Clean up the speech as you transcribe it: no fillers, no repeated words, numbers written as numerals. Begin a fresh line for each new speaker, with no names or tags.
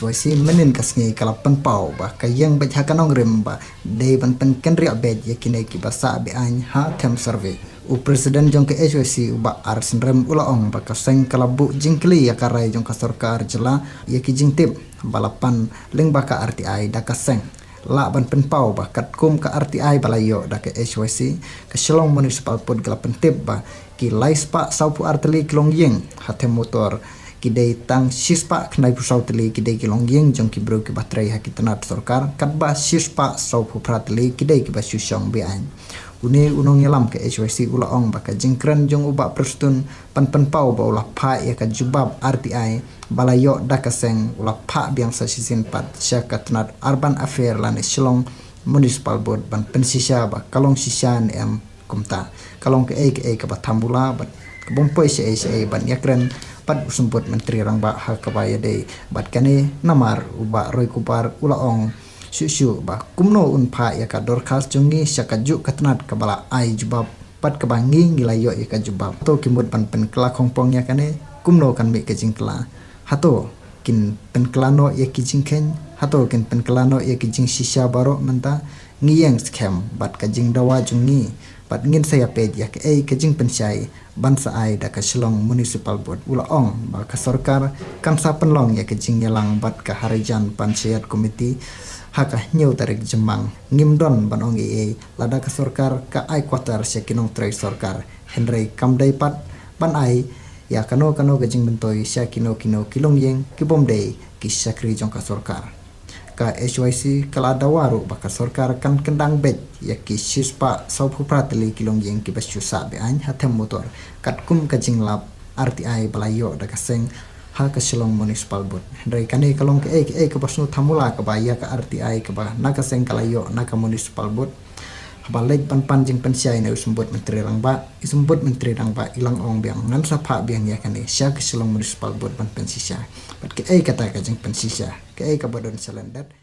HYC menin kasngi kala penpau ba kayang baca kanong remba day ban pen ria bed yakine ki basa be an ha tem survey u presiden jong ke HYC ba arsin rem ulaong ba kaseng kala bu jingkli ya karai jong ka sarkar jela yaki jingtip balapan leng ba ka RTI da kaseng la ban penpau ba kat kum ka RTI balayo da ke HYC ke Shillong municipal pod kala pentip ba ki laispa saupu arteli kilong yeng hatem motor kidai tang sispa knai pusau teli kidai kilong yeng jong ki bro ki batrai ha kitanat sarkar katba sispa saupu prateli kidai ki basyusyong bean une unong yalam ke HYC ulaong ba ka jingkran jong uba prestun pan pau ba ulah pha ya ka jubab RTI balayo dakaseng ulah pha biang sa sisin pat sya katnat urban affair lan Shillong municipal board ban pensisya ba kalong sisyan em kumta kalong ke ka batambula ba kabompoi si ban yakren pat usumput menteri rang ba ha kabaya dei bat kane namar uba roi kupar ulaong syusyu ba kumno unpa ya ka dorkas jungi syakaju katnat kabala ai jubab pat kabangi ngilayo ya ka jubab to kimut pan pen kla khongpong ya kane kumno kan mi ke jingkla hato kin pen klano ya ki jingken hato kin pen klano ya ki jing sisya baro menta ngiyeng scam bat ka jing dawa jungi pat ngin saya ped ya ke jing pensai bansa ai da ka Shillong municipal board ulaong ba ka sarkar kan sa penlong ya ke jing yalang bat ka harijan panchayat committee haka nyau tarik jemang ngimdon banong lada ka sarkar ka ai quarter se kinong trai sarkar Henry kamdai pat ban ai ya kano ka jing bentoi sya kino kilong yeng kibom dei ki sakri jong ka sarkar ka HYC kala dawaru baka sarkar kan kendang bet ya ki sispa saupu prateli kilong yeng ki basyusa be an hatem motor kat kum ka jinglap RTI balayo da kaseng ha ka Shillong municipal board dai kane kalong ke ke basnu thamula ka ba ya ka RTI ka ba na kaseng kalayo na ka municipal board balik pan jing pensiai na usumbut menteri rang ba ilang ong biang ngan sa pha biang ya kane sya ka Shillong municipal board ban pensisya pat ke kata ka jing pensisya ke ka bodon salandat